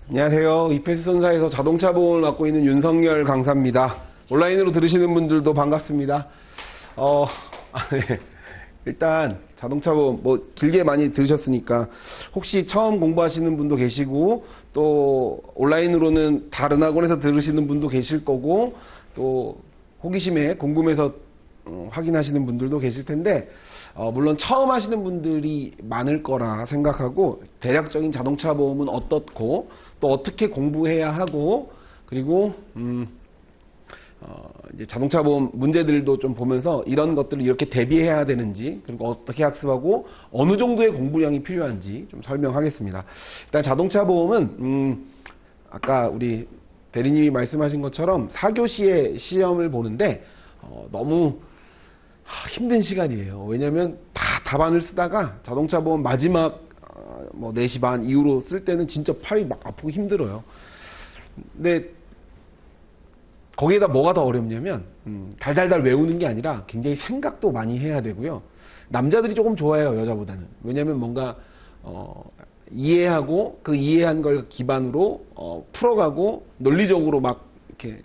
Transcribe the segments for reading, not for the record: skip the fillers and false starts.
안녕하세요. 이페스 선사에서 자동차 보험을 맡고 있는 윤석열 강사입니다. 온라인으로 들으시는 분들도 반갑습니다. 네. 일단 자동차 보험 뭐 길게 많이 들으셨으니까 혹시 처음 공부하시는 분도 계시고 또 온라인으로는 다른 학원에서 들으시는 분도 계실 거고 또 호기심에 궁금해서 확인하시는 분들도 계실 텐데 물론 처음 하시는 분들이 많을 거라 생각하고 대략적인 자동차 보험은 어떻고 또 어떻게 공부해야 하고 그리고 이제 자동차 보험 문제들도 좀 보면서 이런 것들을 이렇게 대비해야 되는지 그리고 어떻게 학습하고 어느 정도의 공부량이 필요한지 좀 설명하겠습니다. 일단 자동차 보험은 아까 우리 대리님이 말씀하신 것처럼 4교시에 시험을 보는데 너무 힘든 시간이에요. 왜냐면 다 답안을 쓰다가 자동차 보험 마지막 뭐 4시 반 이후로 쓸 때는 진짜 팔이 막 아프고 힘들어요. 근데 거기에다 뭐가 더 어렵냐면 달달달 외우는 게 아니라 굉장히 생각도 많이 해야 되고요. 남자들이 조금 좋아해요, 여자보다는. 왜냐면 뭔가 이해하고 그 이해한 걸 기반으로 풀어가고 논리적으로 막 이렇게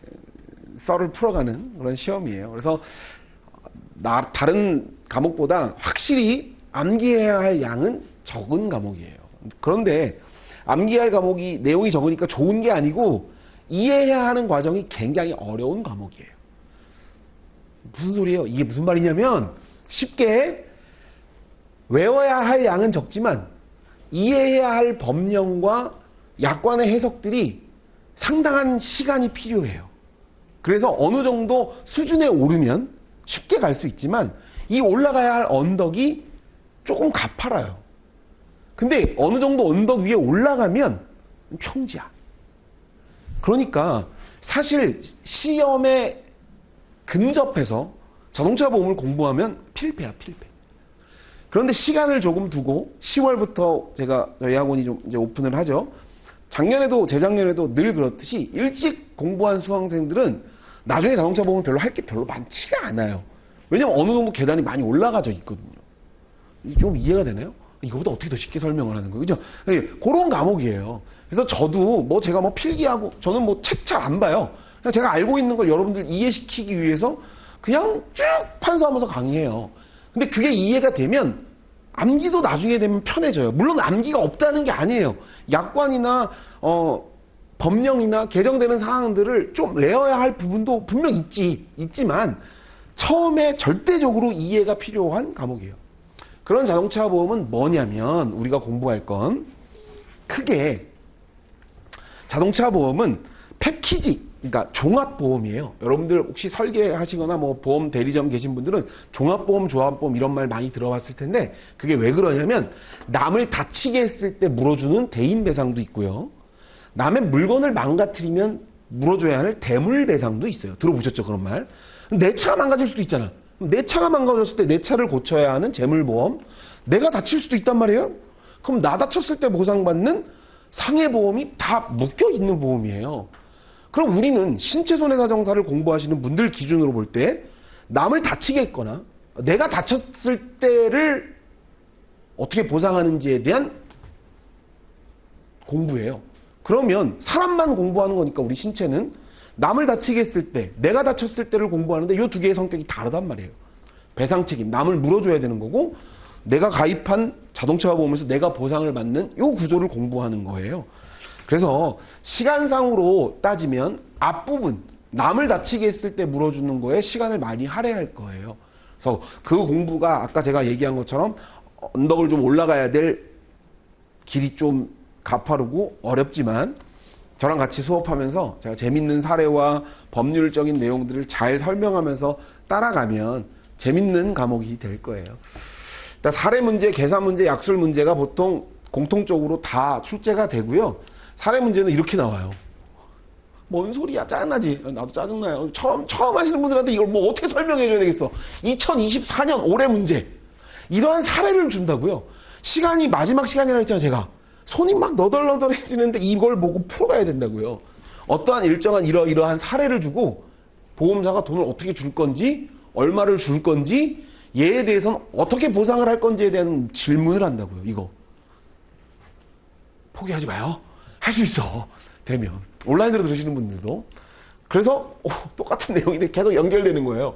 썰을 풀어가는 그런 시험이에요. 그래서 다른 과목보다 확실히 암기해야 할 양은 적은 과목이에요. 그런데 암기할 과목이 내용이 적으니까 좋은 게 아니고 이해해야 하는 과정이 굉장히 어려운 과목이에요. 무슨 소리예요? 이게 무슨 말이냐면 쉽게 외워야 할 양은 적지만 이해해야 할 법령과 약관의 해석들이 상당한 시간이 필요해요. 그래서 어느 정도 수준에 오르면 쉽게 갈 수 있지만 이 올라가야 할 언덕이 조금 가파라요. 근데 어느 정도 언덕 위에 올라가면 평지야. 그러니까 사실 시험에 근접해서 자동차 보험을 공부하면 필패야, 필패. 그런데 시간을 조금 두고 10월부터 저희 학원이 좀 이제 오픈을 하죠. 작년에도 재작년에도 늘 그렇듯이 일찍 공부한 수강생들은 나중에 자동차 보험을 별로 할 게 별로 많지가 않아요. 왜냐면 어느 정도 계단이 많이 올라가져 있거든요. 좀 이해가 되나요? 이거보다 어떻게 더 쉽게 설명을 하는 거예요? 그죠? 그런 과목이에요. 그래서 저도 뭐 제가 뭐 필기하고 저는 뭐 책 잘 안 봐요. 그냥 제가 알고 있는 걸 여러분들 이해시키기 위해서 그냥 쭉 판서하면서 강의해요. 근데 그게 이해가 되면 암기도 나중에 되면 편해져요. 물론 암기가 없다는 게 아니에요. 약관이나 법령이나 개정되는 사항들을 좀 외워야 할 부분도 분명 있지만 처음에 절대적으로 이해가 필요한 과목이에요. 그런 자동차 보험은 뭐냐면 우리가 공부할 건 크게 자동차 보험은 패키지, 그러니까 종합보험이에요. 여러분들 혹시 설계하시거나 뭐 보험 대리점 계신 분들은 종합보험, 조합보험 이런 말 많이 들어봤을 텐데 그게 왜 그러냐면 남을 다치게 했을 때 물어주는 대인배상도 있고요. 남의 물건을 망가뜨리면 물어줘야 할 대물배상도 있어요. 들어보셨죠, 그런 말? 내 차가 망가질 수도 있잖아. 내 차가 망가졌을 때 내 차를 고쳐야 하는 재물보험. 내가 다칠 수도 있단 말이에요. 그럼 나 다쳤을 때 보상받는 상해보험이 다 묶여있는 보험이에요. 그럼 우리는 신체손해사정사를 공부하시는 분들 기준으로 볼 때 남을 다치게 했거나 내가 다쳤을 때를 어떻게 보상하는지에 대한 공부예요. 그러면 사람만 공부하는 거니까 우리 신체는 남을 다치게 했을 때, 내가 다쳤을 때를 공부하는데 이 두 개의 성격이 다르단 말이에요. 배상 책임, 남을 물어줘야 되는 거고 내가 가입한 자동차 보험에서 내가 보상을 받는 이 구조를 공부하는 거예요. 그래서 시간상으로 따지면 앞부분, 남을 다치게 했을 때 물어주는 거에 시간을 많이 할애할 거예요. 그래서 그 공부가 아까 제가 얘기한 것처럼 언덕을 좀 올라가야 될 길이 좀 가파르고 어렵지만 저랑 같이 수업하면서 제가 재밌는 사례와 법률적인 내용들을 잘 설명하면서 따라가면 재밌는 과목이 될 거예요. 일단 사례 문제, 계산 문제, 약술 문제가 보통 공통적으로 다 출제가 되고요. 사례 문제는 이렇게 나와요. 뭔 소리야, 짜증나지? 나도 짜증나요. 처음 하시는 분들한테 이걸 뭐 어떻게 설명해줘야 되겠어. 2024년 올해 문제. 이러한 사례를 준다고요. 시간이 마지막 시간이라고 했잖아요, 제가. 손이 막 너덜너덜해지는데 이걸 보고 풀어가야 된다고요. 어떠한 일정한 이러한 사례를 주고 보험사가 돈을 어떻게 줄 건지, 얼마를 줄 건지, 얘에 대해서는 어떻게 보상을 할 건지에 대한 질문을 한다고요. 이거 포기하지 마요. 할 수 있어. 되면. 온라인으로 들으시는 분들도. 그래서 똑같은 내용인데 계속 연결되는 거예요.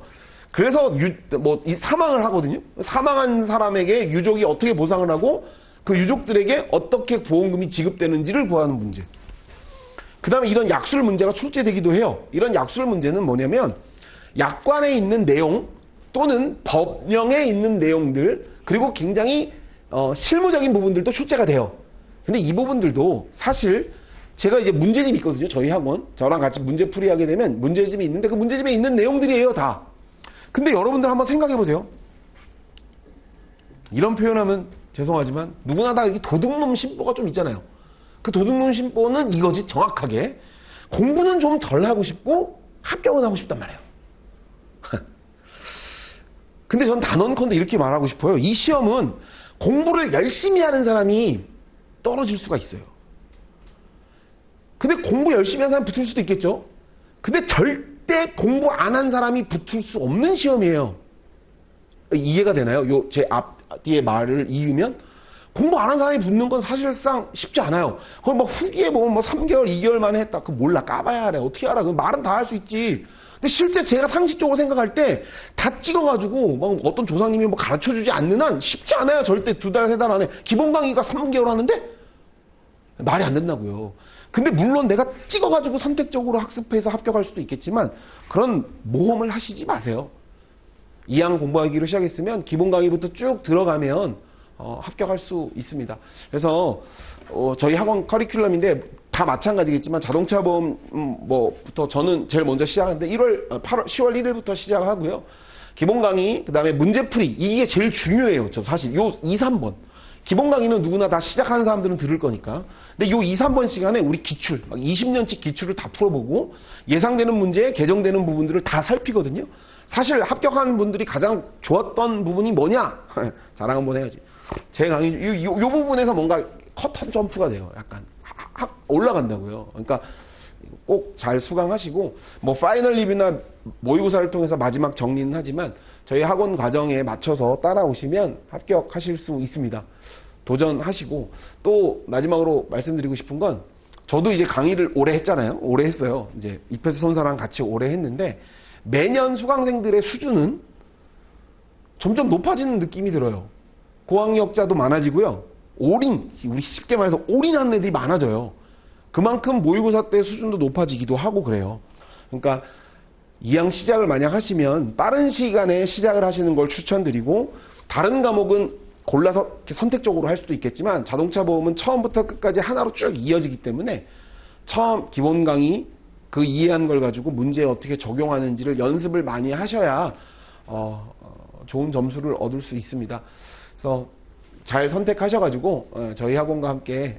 그래서 이 사망을 하거든요. 사망한 사람에게 유족이 어떻게 보상을 하고 그 유족들에게 어떻게 보험금이 지급되는지를 구하는 문제. 그 다음에 이런 약술 문제가 출제되기도 해요. 이런 약술 문제는 뭐냐면 약관에 있는 내용 또는 법령에 있는 내용들 그리고 굉장히 실무적인 부분들도 출제가 돼요. 근데 이 부분들도 사실 제가 이제 문제집이 있거든요. 저희 학원. 저랑 같이 문제풀이 하게 되면 문제집이 있는데 그 문제집에 있는 내용들이에요. 다. 근데 여러분들 한번 생각해 보세요. 이런 표현하면 죄송하지만 누구나 다 도둑놈 심보가 좀 있잖아요. 그 도둑놈 심보는 이거지 정확하게. 공부는 좀 덜 하고 싶고 합격은 하고 싶단 말이에요. 근데 전 단언컨대 이렇게 말하고 싶어요. 이 시험은 공부를 열심히 하는 사람이 떨어질 수가 있어요. 근데 공부 열심히 하는 사람이 붙을 수도 있겠죠. 근데 절대 공부 안 한 사람이 붙을 수 없는 시험이에요. 이해가 되나요? 제 앞뒤에 말을 이으면 공부 안 한 사람이 붙는 건 사실상 쉽지 않아요. 그걸 막 후기에 보면 뭐 3개월, 2개월 만에 했다. 그거 몰라. 까봐야 알아. 어떻게 알아. 그 말은 다 할 수 있지. 근데 실제 제가 상식적으로 생각할 때 다 찍어가지고 막 어떤 조상님이 뭐 가르쳐주지 않는 한 쉽지 않아요. 절대 2달, 3달 안에. 기본 강의가 3개월 하는데 말이 안 된다고요. 근데 물론 내가 찍어가지고 선택적으로 학습해서 합격할 수도 있겠지만 그런 모험을 하시지 마세요. 2학 공부하기로 시작했으면 기본 강의부터 쭉 들어가면 합격할 수 있습니다. 그래서 저희 학원 커리큘럼인데 다 마찬가지겠지만 자동차 보험 뭐부터 저는 제일 먼저 시작하는데 10월 1일부터 시작하고요. 기본 강의, 그 다음에 문제풀이 이게 제일 중요해요. 저 사실 요 2, 3번. 기본 강의는 누구나 다 시작하는 사람들은 들을 거니까. 근데 요 2, 3번 시간에 우리 기출, 막 20년치 기출을 다 풀어보고 예상되는 문제에 개정되는 부분들을 다 살피거든요. 사실 합격한 분들이 가장 좋았던 부분이 뭐냐? 자랑 한번 해야지. 제 강의, 요 부분에서 뭔가 컷한 점프가 돼요. 약간 올라간다고요. 그러니까 꼭 잘 수강하시고, 뭐 파이널 리뷰나 모의고사를 통해서 마지막 정리는 하지만 저희 학원 과정에 맞춰서 따라오시면 합격하실 수 있습니다. 도전하시고, 또 마지막으로 말씀드리고 싶은 건 저도 이제 강의를 오래 했잖아요. 오래 했어요. 이제 이페스 손사랑 같이 오래 했는데 매년 수강생들의 수준은 점점 높아지는 느낌이 들어요. 고학력자도 많아지고요. 올인, 우리 쉽게 말해서 올인하는 애들이 많아져요. 그만큼 모의고사 때 수준도 높아지기도 하고 그래요. 그러니까 2학 시작을 만약 하시면 빠른 시간에 시작을 하시는 걸 추천드리고, 다른 과목은 골라서 이렇게 선택적으로 할 수도 있겠지만 자동차 보험은 처음부터 끝까지 하나로 쭉 이어지기 때문에 처음 기본 강의 그 이해한 걸 가지고 문제에 어떻게 적용하는지를 연습을 많이 하셔야 좋은 점수를 얻을 수 있습니다. 그래서 잘 선택하셔가지고 저희 학원과 함께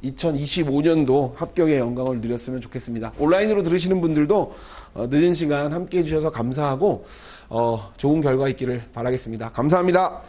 2025년도 합격의 영광을 누렸으면 좋겠습니다. 온라인으로 들으시는 분들도 늦은 시간 함께 해주셔서 감사하고 좋은 결과 있기를 바라겠습니다. 감사합니다.